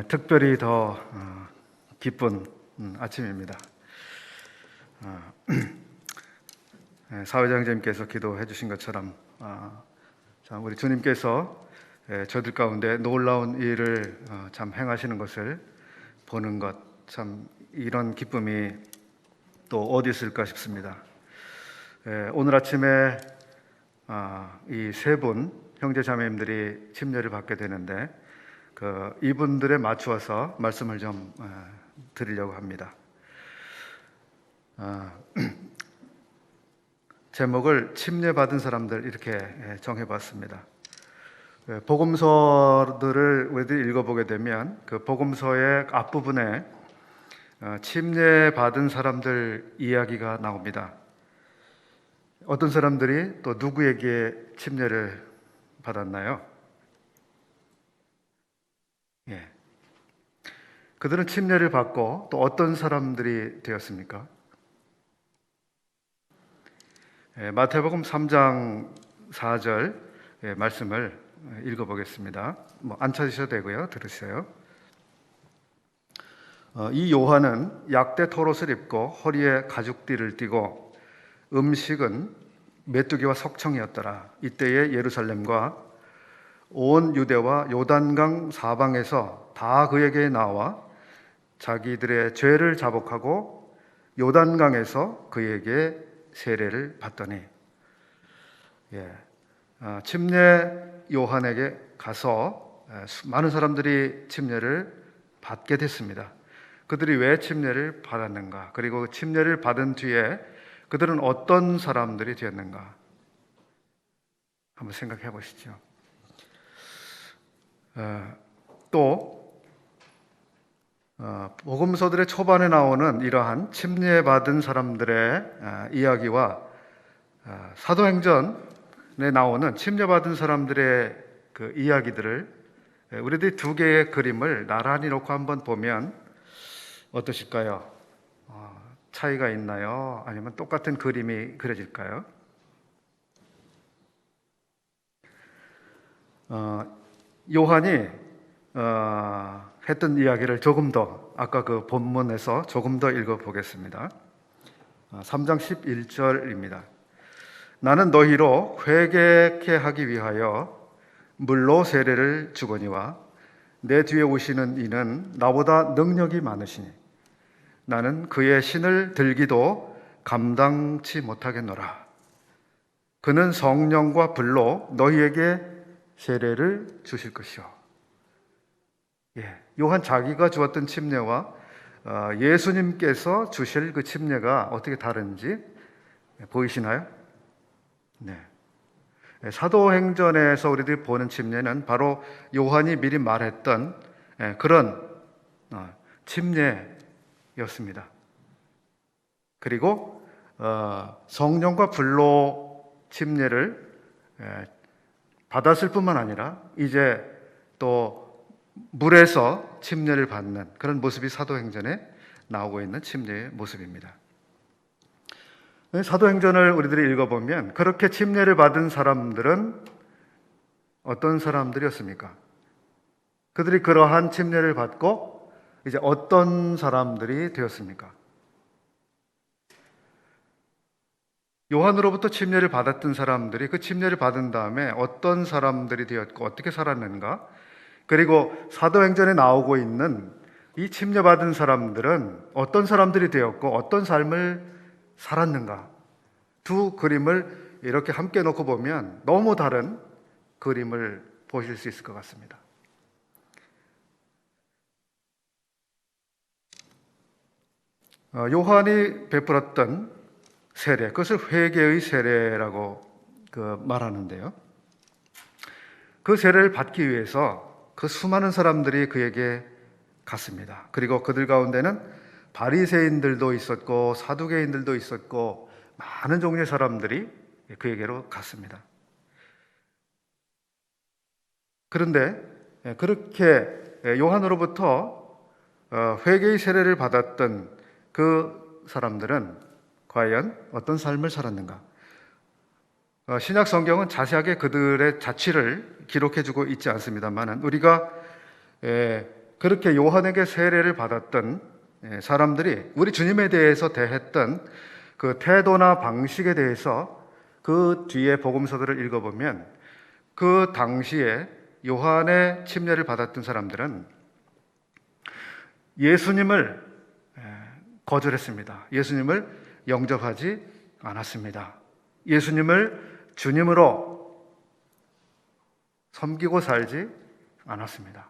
특별히 더 기쁜 아침입니다. 사회장님께서 기도해 주신 것처럼 참 우리 주님께서 저들 가운데 놀라운 일을 참 행하시는 것을 보는 것, 참 이런 기쁨이 또 어디 있을까 싶습니다. 오늘 아침에 이 세 분 형제 자매님들이 침례를 받게 되는데 이분들에 맞추어서 말씀을 좀 드리려고 합니다. 제목을 침례 받은 사람들 이렇게 정해봤습니다. 복음서들을 우리들이 읽어보게 되면 그 복음서의 앞부분에 침례 받은 사람들 이야기가 나옵니다. 어떤 사람들이 또 누구에게 침례를 받았나요? 그들은 침례를 받고 또 어떤 사람들이 되었습니까? 마태복음 3장 4절 말씀을 읽어보겠습니다. 안 찾으셔도 되고요. 들으세요. 이 요한은 약대 털옷을 입고 허리에 가죽띠를 띠고 음식은 메뚜기와 석청이었더라. 이때에 예루살렘과 온 유대와 요단강 사방에서 다 그에게 나와 자기들의 죄를 자복하고 요단강에서 그에게 세례를 받더니 침례 요한에게 가서 많은 사람들이 침례를 받게 됐습니다. 그들이 왜 침례를 받았는가? 그리고 침례를 받은 뒤에 그들은 어떤 사람들이 되었는가? 한번 생각해 보시죠. 또 복음서들의 초반에 나오는 이러한 침례받은 사람들의 이야기와 사도행전에 나오는 침례받은 사람들의 그 이야기들을 우리들이 두 개의 그림을 나란히 놓고 한번 보면 어떠실까요? 차이가 있나요? 아니면 똑같은 그림이 그려질까요? 요한이 했던 이야기를 조금 더 아까 그 본문에서 조금 더 읽어보겠습니다. 3장 11절입니다. 나는 너희로 회개케 하기 위하여 물로 세례를 주거니와 내 뒤에 오시는 이는 나보다 능력이 많으시니 나는 그의 신을 들기도 감당치 못하겠노라. 그는 성령과 불로 너희에게 세례를 주실 것이요. 요한 자기가 주었던 침례와 예수님께서 주실 그 침례가 어떻게 다른지 보이시나요? 네. 사도행전에서 우리들이 보는 침례는 바로 요한이 미리 말했던 그런 침례였습니다. 그리고 성령과 불로 침례를 받았을 뿐만 아니라 이제 또 물에서 침례를 받는 그런 모습이 사도행전에 나오고 있는 침례의 모습입니다. 사도행전을 우리들이 읽어보면 그렇게 침례를 받은 사람들은 어떤 사람들이었습니까? 그들이 그러한 침례를 받고 이제 어떤 사람들이 되었습니까? 요한으로부터 침례를 받았던 사람들이 그 침례를 받은 다음에 어떤 사람들이 되었고 어떻게 살았는가? 그리고 사도행전에 나오고 있는 이 침례받은 사람들은 어떤 사람들이 되었고 어떤 삶을 살았는가? 두 그림을 이렇게 함께 놓고 보면 너무 다른 그림을 보실 수 있을 것 같습니다. 요한이 베풀었던 세례, 그것을 회개의 세례라고 말하는데요. 그 세례를 받기 위해서 그 수많은 사람들이 그에게 갔습니다. 그리고 그들 가운데는 바리새인들도 있었고 사두개인들도 있었고 많은 종류의 사람들이 그에게로 갔습니다. 그런데 그렇게 요한으로부터 회개의 세례를 받았던 그 사람들은 과연 어떤 삶을 살았는가? 신약 성경은 자세하게 그들의 자취를 기록해주고 있지 않습니다만 우리가 그렇게 요한에게 세례를 받았던 사람들이 우리 주님에 대해서 대했던 그 태도나 방식에 대해서 그 뒤에 복음서들을 읽어보면 그 당시에 요한의 침례를 받았던 사람들은 예수님을 거절했습니다. 예수님을 영접하지 않았습니다. 예수님을 주님으로 섬기고 살지 않았습니다.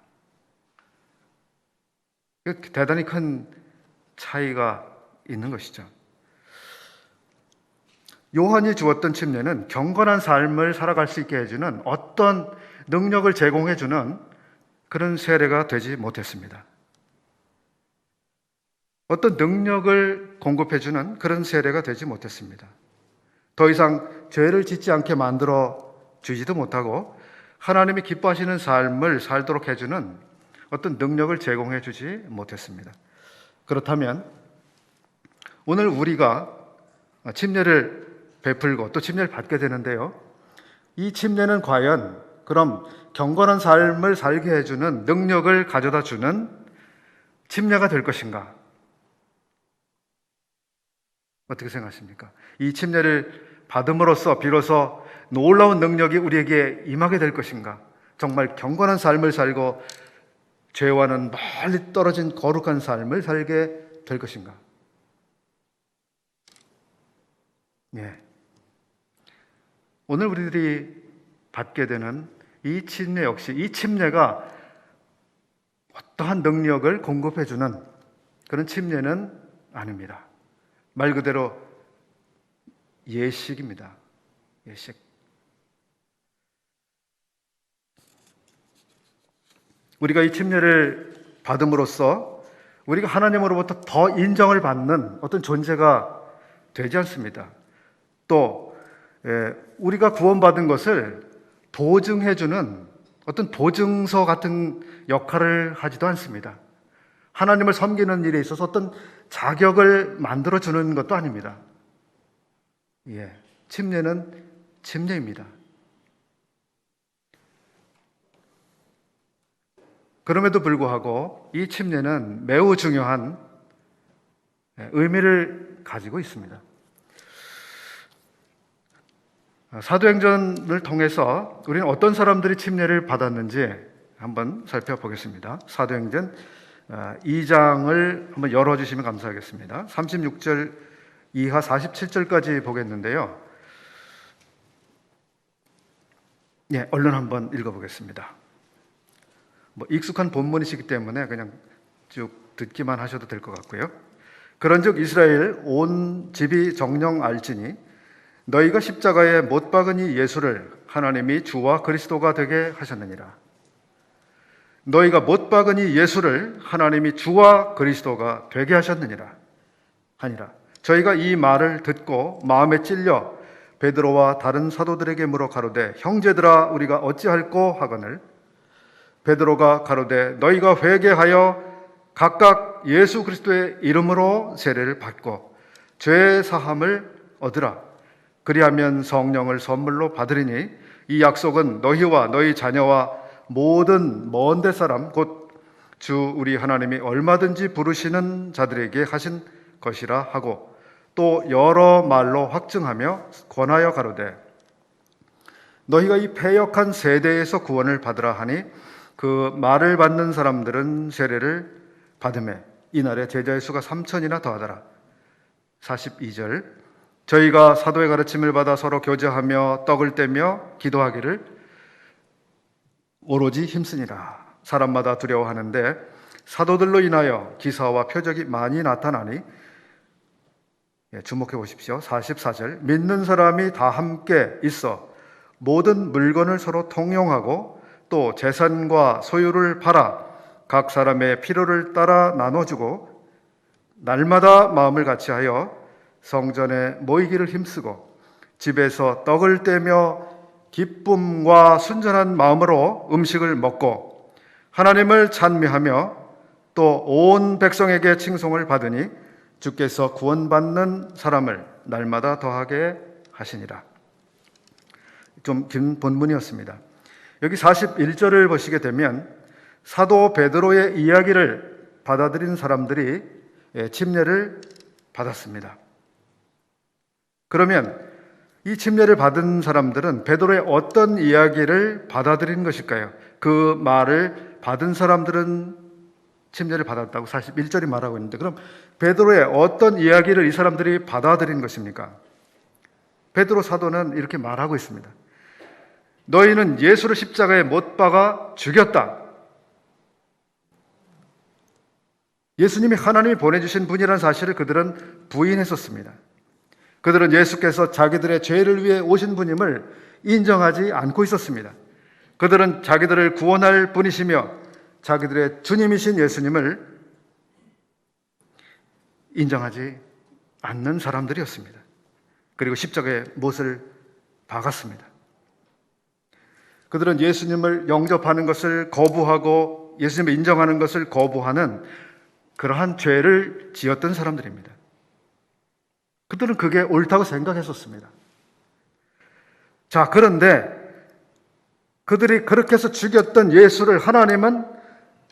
대단히 큰 차이가 있는 것이죠. 요한이 주었던 침례는 경건한 삶을 살아갈 수 있게 해주는 어떤 능력을 제공해주는 그런 세례가 되지 못했습니다. 어떤 능력을 공급해주는 그런 세례가 되지 못했습니다. 더 이상 죄를 짓지 않게 만들어 주지도 못하고 하나님이 기뻐하시는 삶을 살도록 해주는 어떤 능력을 제공해 주지 못했습니다. 그렇다면 오늘 우리가 침례를 베풀고 또 침례를 받게 되는데요. 이 침례는 과연 그럼 경건한 삶을 살게 해주는 능력을 가져다 주는 침례가 될 것인가? 어떻게 생각하십니까? 이 침례를 받음으로써 비로소 놀라운 능력이 우리에게 임하게 될 것인가? 정말 경건한 삶을 살고 죄와는 멀리 떨어진 거룩한 삶을 살게 될 것인가? 예. 오늘 우리들이 받게 되는 이 침례 역시 이 침례가 어떠한 능력을 공급해주는 그런 침례는 아닙니다. 말 그대로 예식입니다. 예식. 우리가 이 침례를 받음으로써 우리가 하나님으로부터 더 인정을 받는 어떤 존재가 되지 않습니다. 또 우리가 구원받은 것을 보증해주는 어떤 보증서 같은 역할을 하지도 않습니다. 하나님을 섬기는 일에 있어서 어떤 자격을 만들어주는 것도 아닙니다. 침례는 침례입니다. 그럼에도 불구하고 이 침례는 매우 중요한 의미를 가지고 있습니다. 사도행전을 통해서 우리는 어떤 사람들이 침례를 받았는지 한번 살펴보겠습니다. 사도행전 2장을 한번 열어주시면 감사하겠습니다. 36절 이하 47절까지 보겠는데요. 얼른 한번 읽어보겠습니다. 익숙한 본문이시기 때문에 그냥 쭉 듣기만 하셔도 될 것 같고요. 그런즉 이스라엘 온 집이 정녕 알지니 너희가 십자가에 못 박은 이 예수를 하나님이 주와 그리스도가 되게 하셨느니라. 너희가 못 박은 이 예수를 하나님이 주와 그리스도가 되게 하셨느니라 하니라. 저희가 이 말을 듣고 마음에 찔려 베드로와 다른 사도들에게 물어 가로되 형제들아 우리가 어찌할꼬 하거늘 베드로가 가로되 너희가 회개하여 각각 예수 그리스도의 이름으로 세례를 받고 죄 사함을 얻으라. 그리하면 성령을 선물로 받으리니 이 약속은 너희와 너희 자녀와 모든 먼 데 사람 곧 주 우리 하나님이 얼마든지 부르시는 자들에게 하신 것이라 하고 또 여러 말로 확증하며 권하여 가로되 너희가 이 패역한 세대에서 구원을 받으라 하니 그 말을 받는 사람들은 세례를 받으매 이날에 제자의 수가 3,000이나 더하더라. 42절 저희가 사도의 가르침을 받아 서로 교제하며 떡을 떼며 기도하기를 오로지 힘쓰니라. 사람마다 두려워하는데 사도들로 인하여 기사와 표적이 많이 나타나니 주목해 보십시오. 44절 믿는 사람이 다 함께 있어 모든 물건을 서로 통용하고 또 재산과 소유를 팔아 각 사람의 필요를 따라 나눠주고 날마다 마음을 같이하여 성전에 모이기를 힘쓰고 집에서 떡을 떼며 기쁨과 순전한 마음으로 음식을 먹고 하나님을 찬미하며 또 온 백성에게 칭송을 받으니 주께서 구원받는 사람을 날마다 더하게 하시니라. 좀 긴 본문이었습니다. 여기 41절을 보시게 되면 사도 베드로의 이야기를 받아들인 사람들이 침례를 받았습니다. 그러면 이 침례를 받은 사람들은 베드로의 어떤 이야기를 받아들인 것일까요? 그 말을 받은 사람들은 침례를 받았다고 41절이 말하고 있는데, 그럼 베드로의 어떤 이야기를 이 사람들이 받아들인 것입니까? 베드로 사도는 이렇게 말하고 있습니다. 너희는 예수를 십자가에 못 박아 죽였다. 예수님이 하나님이 보내주신 분이라는 사실을 그들은 부인했었습니다. 그들은 예수께서 자기들의 죄를 위해 오신 분임을 인정하지 않고 있었습니다. 그들은 자기들을 구원할 분이시며 자기들의 주님이신 예수님을 인정하지 않는 사람들이었습니다. 그리고 십자가에 못을 박았습니다. 그들은 예수님을 영접하는 것을 거부하고 예수님을 인정하는 것을 거부하는 그러한 죄를 지었던 사람들입니다. 그들은 그게 옳다고 생각했었습니다. 자, 그런데 그들이 그렇게 해서 죽였던 예수를 하나님은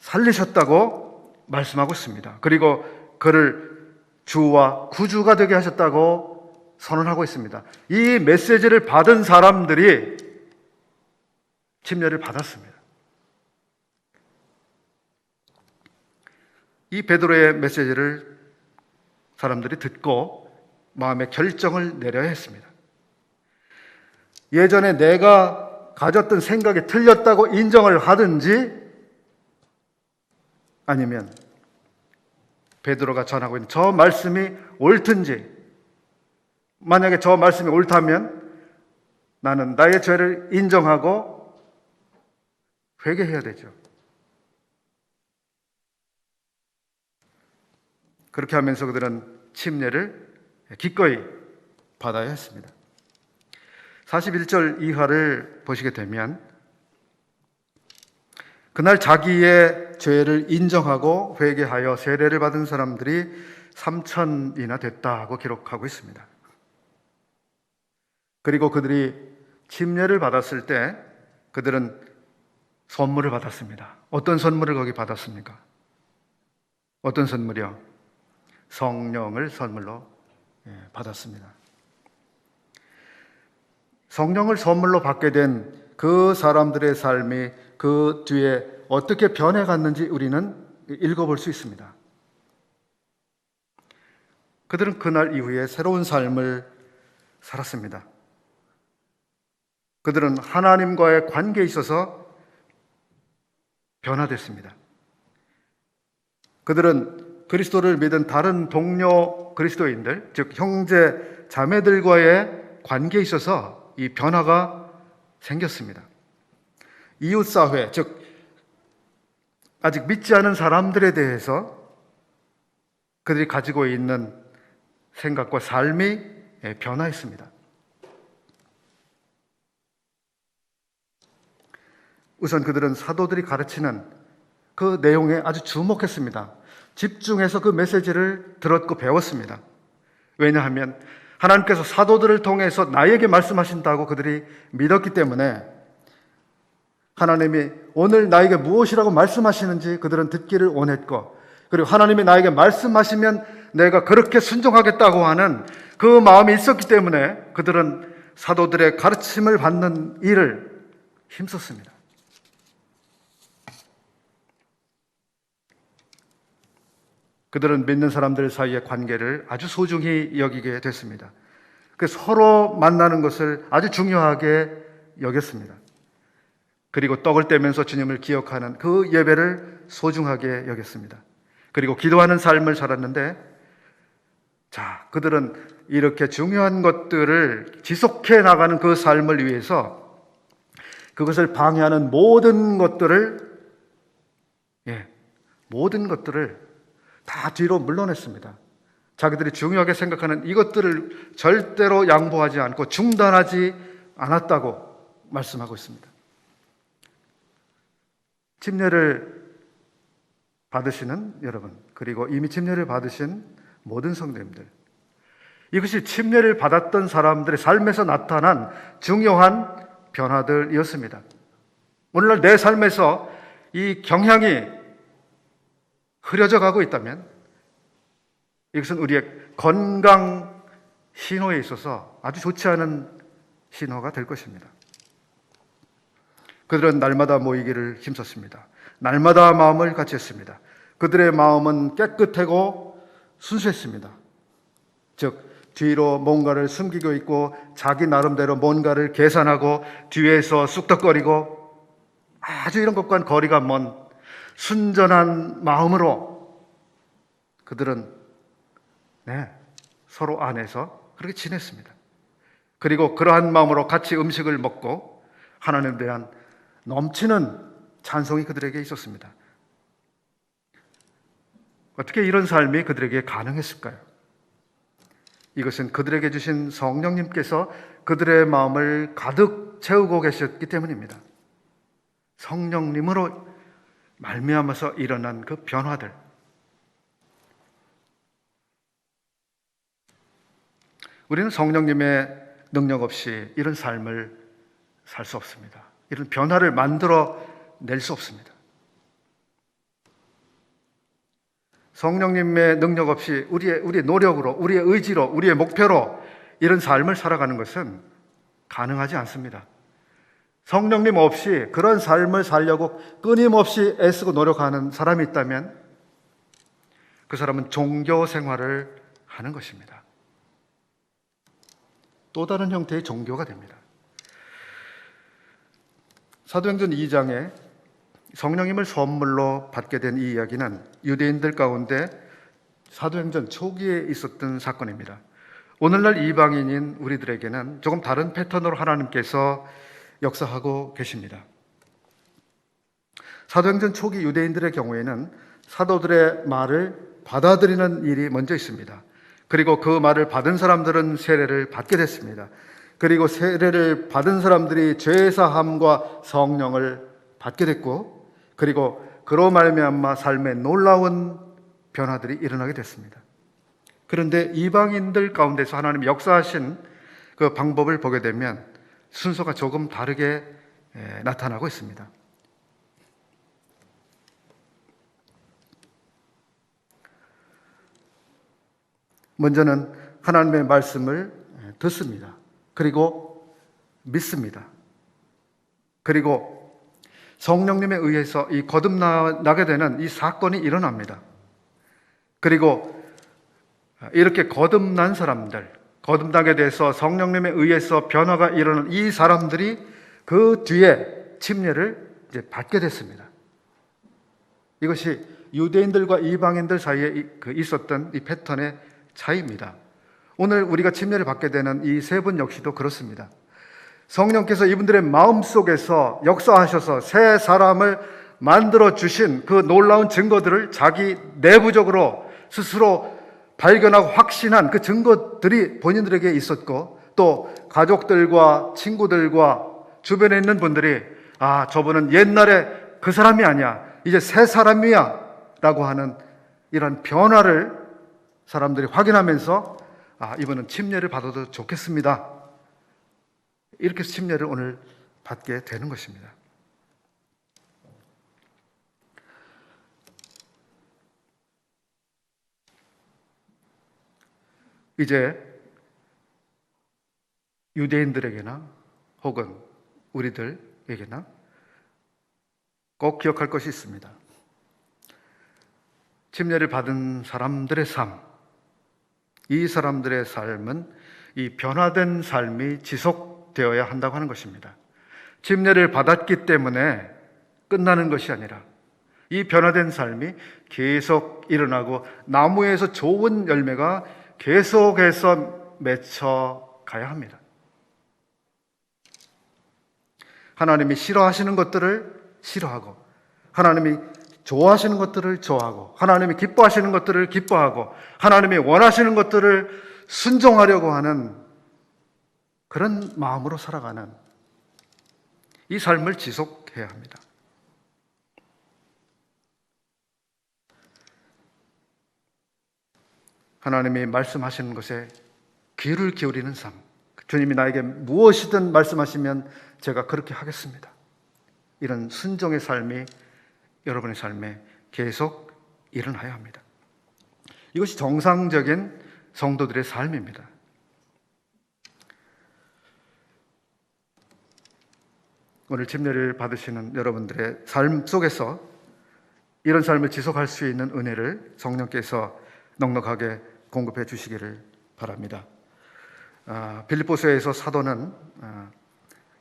살리셨다고 말씀하고 있습니다. 그리고 그를 주와 구주가 되게 하셨다고 선언하고 있습니다. 이 메시지를 받은 사람들이 침례를 받았습니다. 이 베드로의 메시지를 사람들이 듣고 마음의 결정을 내려야 했습니다. 예전에 내가 가졌던 생각이 틀렸다고 인정을 하든지, 아니면 베드로가 전하고 있는 저 말씀이 옳든지, 만약에 저 말씀이 옳다면 나는 나의 죄를 인정하고 회개해야 되죠. 그렇게 하면서 그들은 침례를 기꺼이 받아야 했습니다. 41절 이하를 보시게 되면 그날 자기의 죄를 인정하고 회개하여 세례를 받은 사람들이 3,000이나 됐다고 기록하고 있습니다. 그리고 그들이 침례를 받았을 때 그들은 선물을 받았습니다. 어떤 선물을 거기 받았습니까? 어떤 선물이요? 성령을 선물로 받았습니다. 성령을 선물로 받게 된 그 사람들의 삶이 그 뒤에 어떻게 변해갔는지 우리는 읽어볼 수 있습니다. 그들은 그날 이후에 새로운 삶을 살았습니다. 그들은 하나님과의 관계에 있어서 변화됐습니다. 그들은 그리스도를 믿은 다른 동료 그리스도인들, 즉 형제 자매들과의 관계에 있어서 이 변화가 생겼습니다. 이웃사회, 즉 아직 믿지 않은 사람들에 대해서 그들이 가지고 있는 생각과 삶이 변화했습니다. 우선 그들은 사도들이 가르치는 그 내용에 아주 주목했습니다. 집중해서 그 메시지를 들었고 배웠습니다. 왜냐하면 하나님께서 사도들을 통해서 나에게 말씀하신다고 그들이 믿었기 때문에 하나님이 오늘 나에게 무엇이라고 말씀하시는지 그들은 듣기를 원했고, 그리고 하나님이 나에게 말씀하시면 내가 그렇게 순종하겠다고 하는 그 마음이 있었기 때문에 그들은 사도들의 가르침을 받는 일을 힘썼습니다. 그들은 믿는 사람들 사이의 관계를 아주 소중히 여기게 됐습니다. 서로 만나는 것을 아주 중요하게 여겼습니다. 그리고 떡을 떼면서 주님을 기억하는 그 예배를 소중하게 여겼습니다. 그리고 기도하는 삶을 살았는데, 자, 그들은 이렇게 중요한 것들을 지속해 나가는 그 삶을 위해서 그것을 방해하는 모든 것들을 다 뒤로 물러냈습니다. 자기들이 중요하게 생각하는 이것들을 절대로 양보하지 않고 중단하지 않았다고 말씀하고 있습니다. 침례를 받으시는 여러분, 그리고 이미 침례를 받으신 모든 성도님들, 이것이 침례를 받았던 사람들의 삶에서 나타난 중요한 변화들이었습니다. 오늘날 내 삶에서 이 경향이 흐려져 가고 있다면 이것은 우리의 건강 신호에 있어서 아주 좋지 않은 신호가 될 것입니다. 그들은 날마다 모이기를 힘썼습니다. 날마다 마음을 같이 했습니다. 그들의 마음은 깨끗하고 순수했습니다. 즉 뒤로 뭔가를 숨기고 있고 자기 나름대로 뭔가를 계산하고 뒤에서 쑥덕거리고 아주 이런 것과는 거리가 먼 순전한 마음으로 그들은 서로 안에서 그렇게 지냈습니다. 그리고 그러한 마음으로 같이 음식을 먹고 하나님에 대한 넘치는 찬송이 그들에게 있었습니다. 어떻게 이런 삶이 그들에게 가능했을까요? 이것은 그들에게 주신 성령님께서 그들의 마음을 가득 채우고 계셨기 때문입니다. 성령님으로 말미암아서 일어난 그 변화들, 우리는 성령님의 능력 없이 이런 삶을 살 수 없습니다. 이런 변화를 만들어 낼 수 없습니다. 성령님의 능력 없이 우리의 노력으로, 우리의 의지로, 우리의 목표로 이런 삶을 살아가는 것은 가능하지 않습니다. 성령님 없이 그런 삶을 살려고 끊임없이 애쓰고 노력하는 사람이 있다면 그 사람은 종교 생활을 하는 것입니다. 또 다른 형태의 종교가 됩니다. 사도행전 2장에 성령님을 선물로 받게 된 이 이야기는 유대인들 가운데 사도행전 초기에 있었던 사건입니다. 오늘날 이방인인 우리들에게는 조금 다른 패턴으로 하나님께서 역사하고 계십니다. 사도행전 초기 유대인들의 경우에는 사도들의 말을 받아들이는 일이 먼저 있습니다. 그리고 그 말을 받은 사람들은 세례를 받게 됐습니다. 그리고 세례를 받은 사람들이 죄사함과 성령을 받게 됐고, 그리고 그로 말미암아 삶에 놀라운 변화들이 일어나게 됐습니다. 그런데 이방인들 가운데서 하나님이 역사하신 그 방법을 보게 되면 순서가 조금 다르게 나타나고 있습니다. 먼저는 하나님의 말씀을 듣습니다. 그리고 믿습니다. 그리고 성령님에 의해서 이 거듭나게 되는 이 사건이 일어납니다. 그리고 이렇게 거듭난 사람들, 거듭나게 돼서 성령님에 의해서 변화가 일어나는 이 사람들이 그 뒤에 침례를 이제 받게 됐습니다. 이것이 유대인들과 이방인들 사이에 있었던 이 패턴의 차이입니다. 오늘 우리가 침례를 받게 되는 이 세 분 역시도 그렇습니다. 성령께서 이분들의 마음속에서 역사하셔서 새 사람을 만들어 주신 그 놀라운 증거들을 자기 내부적으로 스스로 발견하고 확신한 그 증거들이 본인들에게 있었고, 또 가족들과 친구들과 주변에 있는 분들이 저분은 옛날에 그 사람이 아니야, 이제 새 사람이야 라고 하는 이런 변화를 사람들이 확인하면서 이분은 침례를 받아도 좋겠습니다, 이렇게 해서 침례를 오늘 받게 되는 것입니다. 이제 유대인들에게나 혹은 우리들에게나 꼭 기억할 것이 있습니다. 침례를 받은 사람들의 삶, 이 사람들의 삶은 이 변화된 삶이 지속되어야 한다고 하는 것입니다. 침례를 받았기 때문에 끝나는 것이 아니라 이 변화된 삶이 계속 일어나고 나무에서 좋은 열매가 계속해서 맺혀 가야 합니다. 하나님이 싫어하시는 것들을 싫어하고, 하나님이 좋아하시는 것들을 좋아하고, 하나님이 기뻐하시는 것들을 기뻐하고, 하나님이 원하시는 것들을 순종하려고 하는 그런 마음으로 살아가는 이 삶을 지속해야 합니다. 하나님이 말씀하시는 것에 귀를 기울이는 삶, 주님이 나에게 무엇이든 말씀하시면 제가 그렇게 하겠습니다, 이런 순종의 삶이 여러분의 삶에 계속 일어나야 합니다. 이것이 정상적인 성도들의 삶입니다. 오늘 침례를 받으시는 여러분들의 삶 속에서 이런 삶을 지속할 수 있는 은혜를 성령께서 넉넉하게 공급해 주시기를 바랍니다. 빌립보서에서 사도는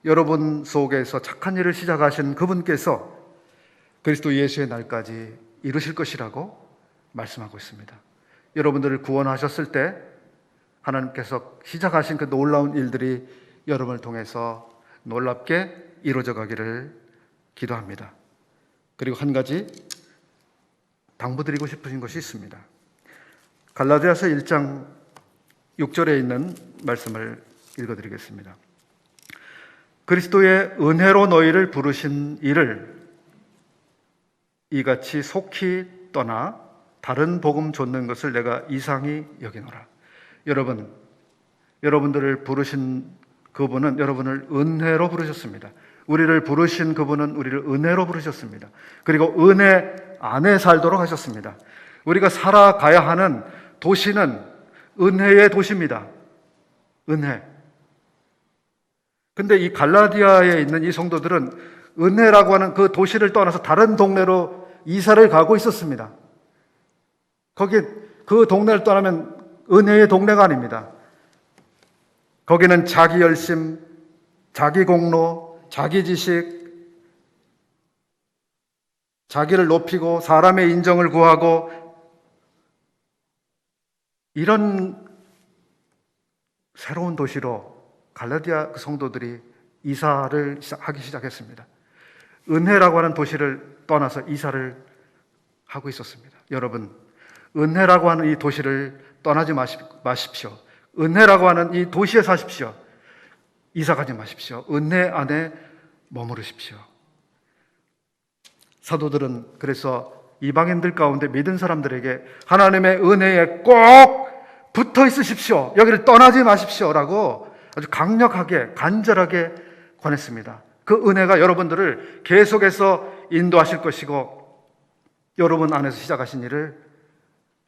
여러분 속에서 착한 일을 시작하신 그분께서 그리스도 예수의 날까지 이루실 것이라고 말씀하고 있습니다. 여러분들을 구원하셨을 때 하나님께서 시작하신 그 놀라운 일들이 여러분을 통해서 놀랍게 이루어져 가기를 기도합니다. 그리고 한 가지 당부드리고 싶으신 것이 있습니다. 갈라디아서 1장 6절에 있는 말씀을 읽어드리겠습니다. 그리스도의 은혜로 너희를 부르신 이를 이같이 속히 떠나 다른 복음 좇는 것을 내가 이상히 여기노라. 여러분들을 부르신 그분은 여러분을 은혜로 부르셨습니다. 우리를 부르신 그분은 우리를 은혜로 부르셨습니다. 그리고 은혜 안에 살도록 하셨습니다. 우리가 살아가야 하는 도시는 은혜의 도시입니다. 은혜. 근데 이 갈라디아에 있는 이 성도들은 은혜라고 하는 그 도시를 떠나서 다른 동네로 이사를 가고 있었습니다. 거기 그 동네를 떠나면 은혜의 동네가 아닙니다. 거기는 자기 열심, 자기 공로, 자기 지식, 자기를 높이고 사람의 인정을 구하고 이런 새로운 도시로 갈라디아 성도들이 이사를 하기 시작했습니다. 은혜라고 하는 도시를 떠나서 이사를 하고 있었습니다. 여러분, 은혜라고 하는 이 도시를 떠나지 마십시오. 은혜라고 하는 이 도시에 사십시오. 이사 가지 마십시오. 은혜 안에 머무르십시오. 사도들은 그래서 이방인들 가운데 믿은 사람들에게 하나님의 은혜에 꼭 붙어 있으십시오. 여기를 떠나지 마십시오라고 아주 강력하게 간절하게 권했습니다. 그 은혜가 여러분들을 계속해서 인도하실 것이고 여러분 안에서 시작하신 일을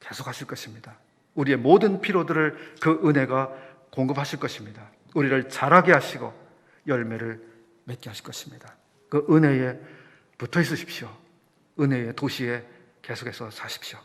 계속하실 것입니다. 우리의 모든 필요들을 그 은혜가 공급하실 것입니다. 우리를 자라게 하시고 열매를 맺게 하실 것입니다. 그 은혜에 붙어 있으십시오. 은혜의 도시에 계속해서 사십시오.